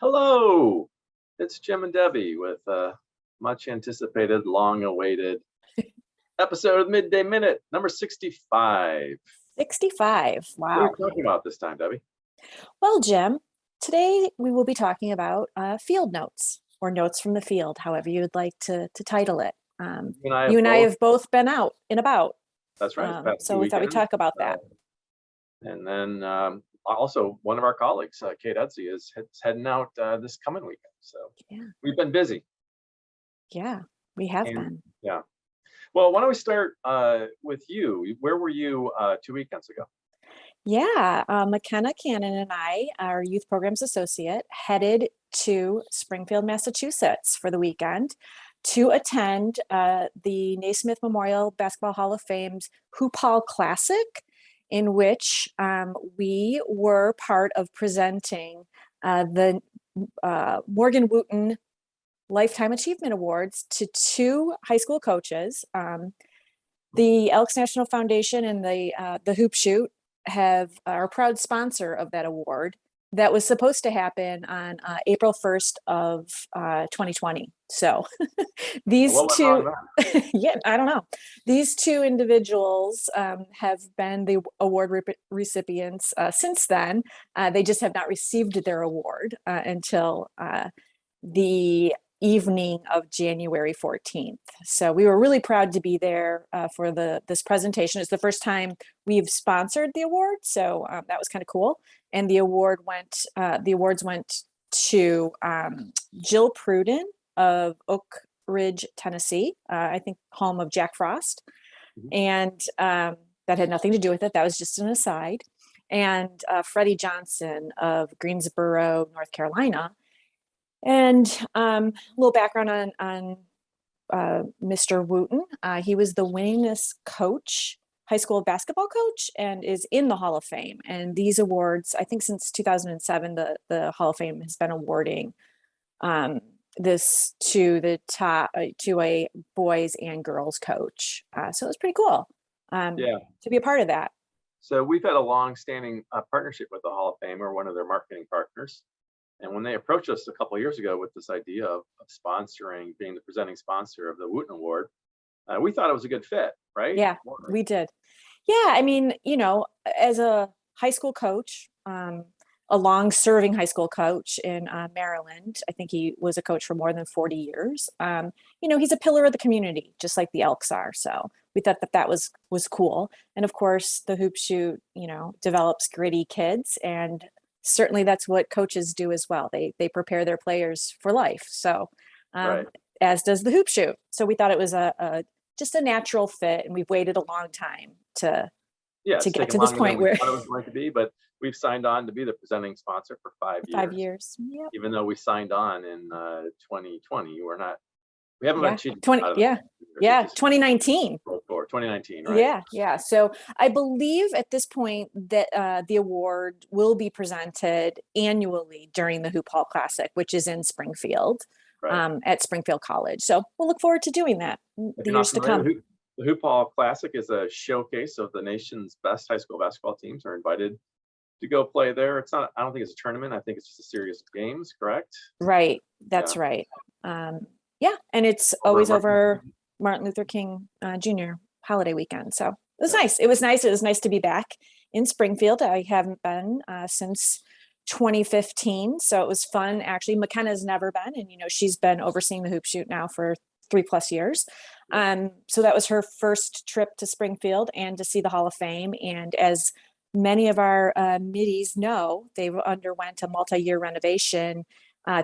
Hello, it's Jim and Debbie with a much anticipated, long awaited episode of Midday Minute, number 65. 65. What are Wow. we talking about this time, Debbie? Well, Jim, today we will be talking about field notes or notes from the field, however you would like to title it. You and I You have and I both. have both been out and about. That's right, past So two we thought we'd weekends. talk about that. And then also one of our colleagues, Kate Etsy, is heading out this coming weekend. So Yeah. we've been busy. Yeah, we have And been. yeah. Well, why don't we start with you? Where were you 2 weekends ago? Yeah, McKenna Cannon and I, our youth programs associate, headed to Springfield, Massachusetts for the weekend to attend the Naismith Memorial Basketball Hall of Fame's Hoop Hall Classic, in which we were part of presenting the Morgan Wootten Lifetime Achievement Awards to two high school coaches. The Elks National Foundation and the Hoop Shoot are a proud sponsor of that award that was supposed to happen on April 1st of 2020. So these What went two, wrong there? yeah, I don't know. These two individuals have been the award recipients since then. They just have not received their award until the evening of January 14th. So we were really proud to be there for this presentation. It's the first time we've sponsored the award, so that was kind of cool. And the awards went to Jill Pruden of Oak Ridge, Tennessee, I think home of Jack Frost. And that had nothing to do with it. That was just an aside. And Freddie Johnson of Greensboro, North Carolina. And a little background on Mr. Wooten. He was the winningest coach, high school basketball coach, and is in the Hall of Fame. And these awards, I think since 2007, the Hall of Fame has been awarding this to to a boys and girls coach. So it was pretty cool to be a part of that. So we've had a long-standing partnership with the Hall of Fame. We're one of their marketing partners. And when they approached us a couple of years ago with this idea of sponsoring, being the presenting sponsor of the Wootten Award, we thought it was a good fit, right? Yeah, we did. Yeah, I mean, as a high school coach, a long-serving high school coach in Maryland, I think he was a coach for more than 40 years. He's a pillar of the community, just like the Elks are. So we thought that was cool. And of course, the Hoop Shoot, develops gritty kids, and certainly that's what coaches do as well. They prepare their players for life. So Right. as does the Hoop Shoot. So we thought it was just a natural fit, and we've waited a long time to get to this point where thought it was going to be, but we've signed on to be the presenting sponsor for 5 years. 5 years. Yep. Even though we signed on in 2020, we haven't been cheated. 2019. 2019, right? Yeah. So I believe at this point that the award will be presented annually during the Hoop Hall Classic, which is in Springfield, Right. at Springfield College. So we'll look forward to doing that If the you're not years to familiar, come. the Hoop Hall Classic is a showcase of the nation's best high school basketball teams are invited to go play there. I don't think it's a tournament. I think it's just a series of games, correct? Right. That's right. Yeah. And it's always over Martin Luther King Jr. holiday weekend. So it was nice. It was nice. It was nice to be back in Springfield. I haven't been since 2015. So it was fun. Actually, McKenna's never been, and she's been overseeing the Hoop Shoot now for 3+ years. So that was her first trip to Springfield and to see the Hall of Fame. And as many of our middies know, they underwent a multi-year renovation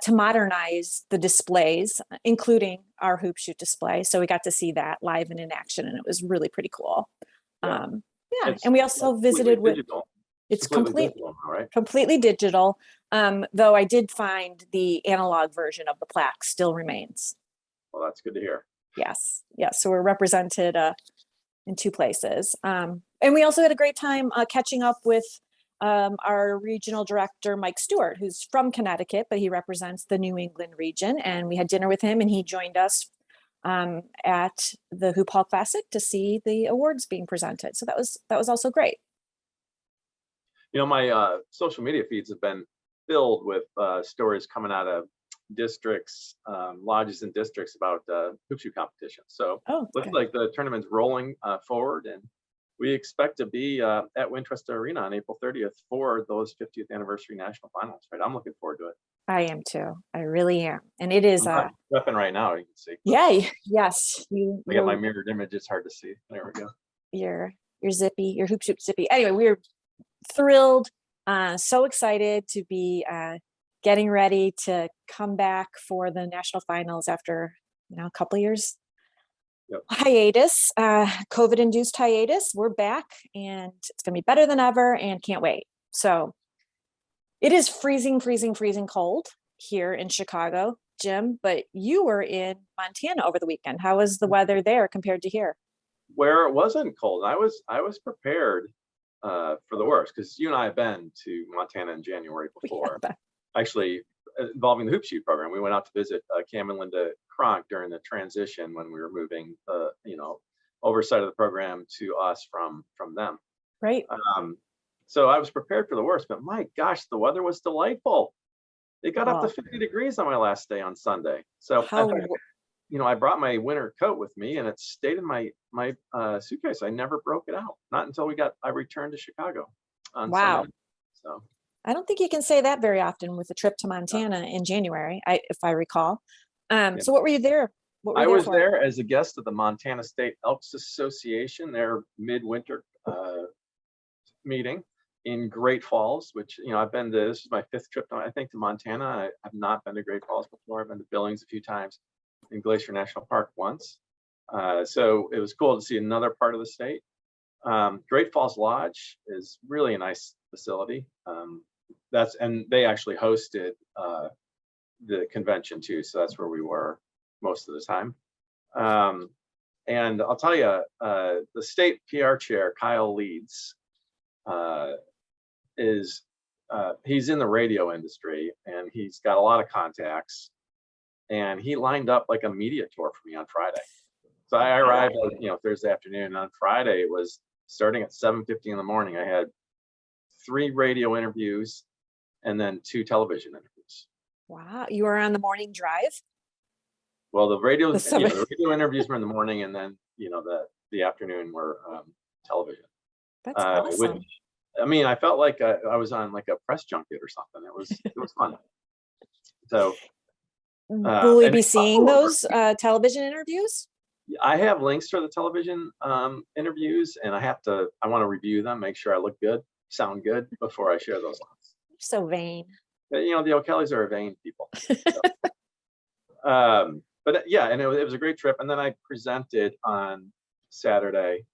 to modernize the displays, including our Hoop Shoot display. So we got to see that live and in action, and it was really pretty cool. And we also visited with digital. It's completely digital, right? completely digital. Though I did find the analog version of the plaque still remains. Well, that's good to hear. Yes. So we're represented in two places. And we also had a great time catching up with our regional director, Mike Stewart, who's from Connecticut, but he represents the New England region. And we had dinner with him, and he joined us at the Hoop Hall Classic to see the awards being presented. So that was also great. My social media feeds have been filled with stories coming out of districts, lodges and districts about hoop shoe competition. So Oh, looks good. like the tournament's rolling forward, and we expect to be at Winchester Arena on April 30th for those 50th anniversary national finals. Right, I'm looking forward to it. I am too. I really am. And it is, I'm prepping right now. You can see. yeah, yes, I got my mirrored image. It's hard to see. There we go. Your zippy, your hoop shoot zippy. Anyway, we're thrilled, so excited to be getting ready to come back for the national finals after a couple years hiatus, COVID induced hiatus. We're back and it's gonna be better than ever and can't wait. So it is freezing cold here in Chicago, Jim, but you were in Montana over the weekend. How was the weather there compared to here? Where it wasn't cold, I was prepared for the worst, because you and I have been to Montana in January before. Actually, involving the hoop shoot program, we went out to visit Cam and Linda Cronk during the transition when we were moving, oversight of the program to us from them. Right. So I was prepared for the worst, but my gosh, the weather was delightful. It got up to 50 degrees on my last day on Sunday. So I brought my winter coat with me, and it stayed in my suitcase. I never broke it out, not until I returned to Chicago on Sunday. So I don't think you can say that very often with a trip to Montana in January, if I recall. So what were you there? I was there as a guest of the Montana State Elks Association, their midwinter meeting in Great Falls, which I've been to. This is my 5th trip, I think, to Montana. I have not been to Great Falls before. I've been to Billings a few times, in Glacier National Park once. So it was cool to see another part of the state. Great Falls Lodge is really a nice facility. And they actually hosted the convention too, so that's where we were most of the time. And I'll tell you, the state PR chair, Kyle Leeds, he's in the radio industry, and he's got a lot of contacts, and he lined up like a media tour for me on Friday. So I arrived Thursday afternoon, and on Friday it was starting at 7:50 in the morning. I had 3 radio interviews and then 2 television interviews. Wow, you were on the morning drive? Well, the radio interviews were in the morning, and then the afternoon were television. That's awesome. I felt like I was on like a press junket or something. It was fun. So will we be seeing those television interviews? I have links to the television interviews, and I want to review them, make sure I look good, sound good before I share those links. You're so vain. But, the O'Kellys are vain people. So. But yeah, and it was a great trip. And then I presented on Saturday.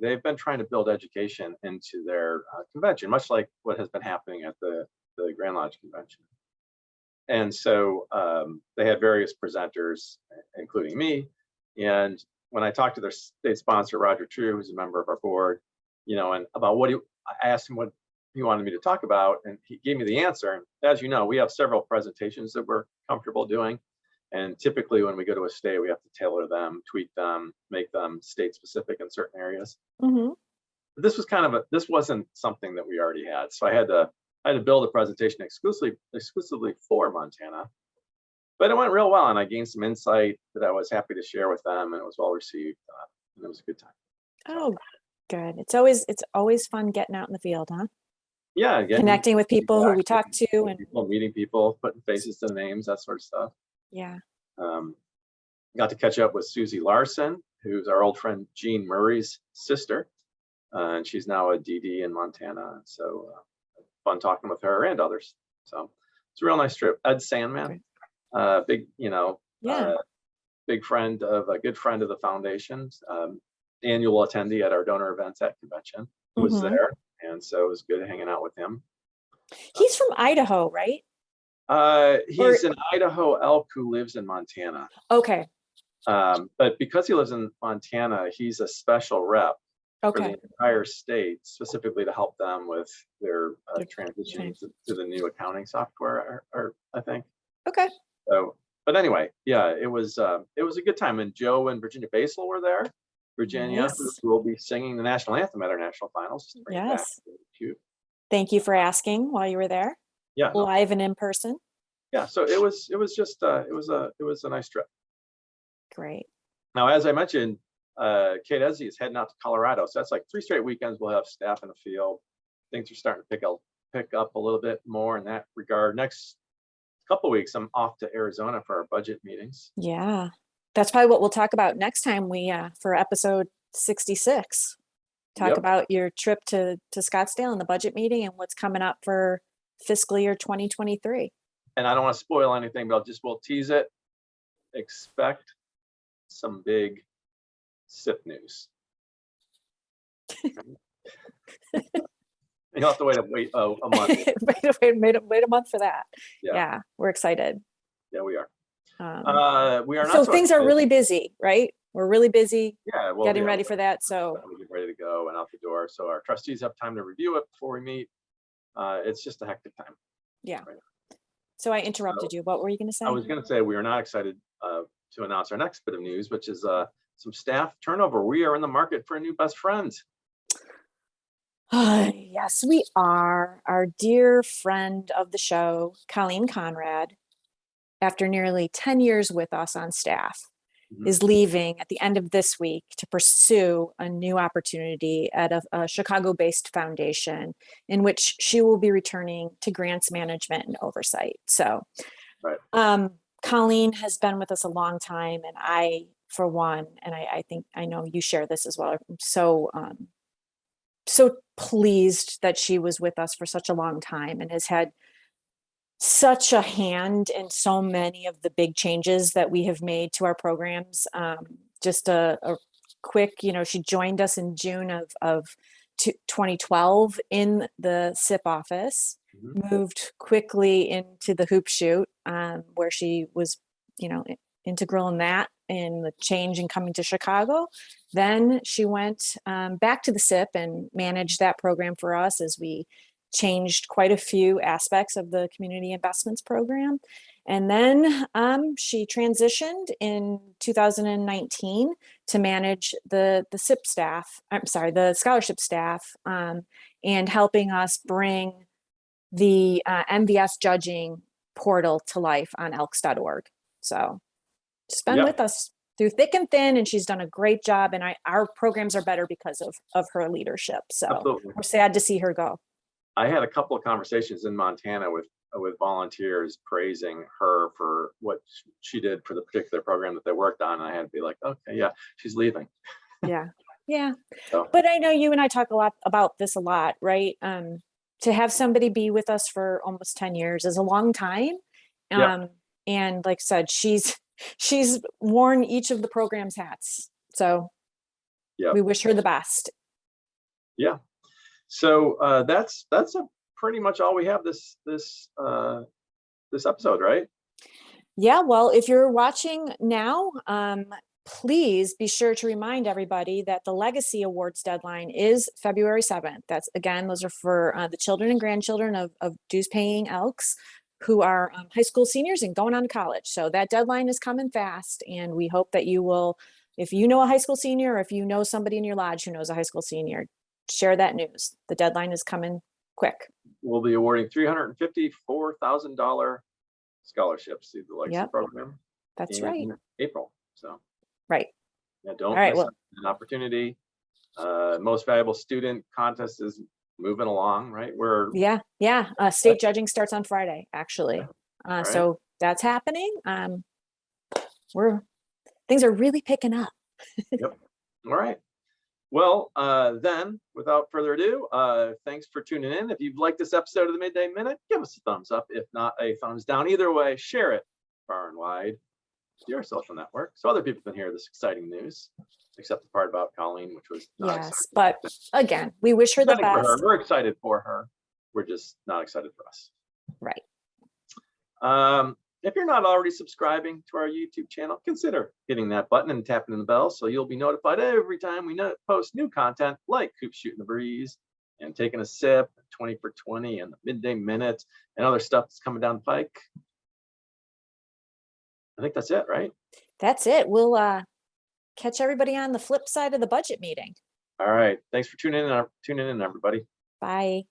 They've been trying to build education into their convention, much like what has been happening at the Grand Lodge convention. And so they had various presenters, including me. And when I talked to their state sponsor, Roger True, who's a member of our board, and about I asked him what he wanted me to talk about, and he gave me the answer. And as you know, we have several presentations that we're comfortable doing. And typically when we go to a state, we have to tailor them, tweak them, make them state specific in certain areas. Mm-hmm. But this was this wasn't something that we already had. So I had to build a presentation exclusively for Montana. But it went real well, and I gained some insight that I was happy to share with them, and it was well received, and it was a good time. Oh, good. It's always fun getting out in the field, huh? Yeah, connecting with people who we talk to, and meeting people, putting faces to names, that sort of stuff. Yeah. Got to catch up with Susie Larson, who's our old friend Jean Murray's sister, and she's now a DD in Montana. So fun talking with her and others. So it's a real nice trip. Ed Sandman, big friend of a good friend of the foundation's, annual attendee at our donor events at convention, was there, and so it was good hanging out with him. He's from Idaho, right? He's an Idaho elk who lives in Montana. Okay. But because he lives in Montana, he's a special rep for the entire state, specifically to help them with their transition to the new accounting software, or I think. Okay. So, but anyway, yeah, it was a good time. And Joe and Virginia Basel were there. Virginia, who will be singing the national anthem at our national finals. Yes. Thank you for asking while you were there. Yeah, no, live and in person. yeah. So it was just it was a nice trip. Great. Now, as I mentioned, Kate Ezzy is heading out to Colorado, so that's like 3 straight weekends. We'll have staff in the field. Things are starting to pick up a little bit more in that regard. Next couple of weeks, I'm off to Arizona for our budget meetings. Yeah. That's probably what we'll talk about next time we for episode 66. Talk Yep. about your trip to Scottsdale and the budget meeting and what's coming up for fiscal year 2023. And I don't want to spoil anything, but we'll tease it. Expect some big SIP news. You'll have to wait a month. wait a month for that. Yeah. Yeah, we're excited. Yeah, we are. We are not. So things are really busy, right? We're really busy. Yeah, well, getting ready for that. So we get ready to go and out the door. So our trustees have time to review it before we meet. It's just a hectic time. Yeah. Right. So I interrupted you. What were you going to say? I was going to say we are not excited to announce our next bit of news, which is some staff turnover. We are in the market for a new best friend. Yes, we are. Our dear friend of the show, Colleen Conrad, after nearly 10 years with us on staff, is leaving at the end of this week to pursue a new opportunity at a Chicago-based foundation in which she will be returning to grants management and oversight. So right. Colleen has been with us a long time, and I, for one, and I think I know you share this as well, I'm so pleased that she was with us for such a long time and has had such a hand in so many of the big changes that we have made to our programs. Just a quick, she joined us in June of 2012 in the SIP office, moved quickly into the hoop shoot, where she was, integral in that, in the change and coming to Chicago. Then she went back to the SIP and managed that program for us as we changed quite a few aspects of the community investments program. And then she transitioned in 2019 to manage the SIP staff, the scholarship staff, and helping us bring the MVS judging portal to life on elks.org. So she's been with us through thick and thin, and she's done a great job. And our programs are better because of her leadership. So Absolutely. We're sad to see her go. I had a couple of conversations in Montana with volunteers praising her for what she did for the particular program that they worked on. And I had to be like, okay, yeah, she's leaving. Yeah. Yeah. So. But I know you and I talk a lot about this a lot, right? To have somebody be with us for almost 10 years is a long time. And like I said, she's worn each of the program's hats. So we wish her the best. Yeah. So that's pretty much all we have this episode, right? Yeah. Well, if you're watching now, please be sure to remind everybody that the Legacy Awards deadline is February 7th. That's, again, those are for the children and grandchildren of dues paying Elks who are high school seniors and going on to college. So that deadline is coming fast, and we hope that you will, if you know a high school senior, or if you know somebody in your lodge who knows a high school senior, share that news. The deadline is coming quick. We'll be awarding $354,000 scholarships through the Legacy program. That's right. April. So right. Yeah, don't miss an opportunity. Most valuable student contest is moving along, right? State judging starts on Friday, actually. So that's happening. Things are really picking up. Yep. All right. Well, then, without further ado, thanks for tuning in. If you've liked this episode of the Midday Minute, give us a thumbs up. If not, a thumbs down. Either way, share it far and wide to your social network so other people can hear this exciting news, except the part about Colleen, which was not exciting. But again, we wish her the best. We're excited for her. We're just not excited for us. Right. If you're not already subscribing to our YouTube channel, consider hitting that button and tapping the bell so you'll be notified every time we post new content like Coop Shooting the Breeze and Taking a Sip, 20 for 20, and the Midday Minute, and other stuff that's coming down the pike. I think that's it, right? That's it. We'll catch everybody on the flip side of the budget meeting. All right. Thanks for tuning in, everybody. Bye.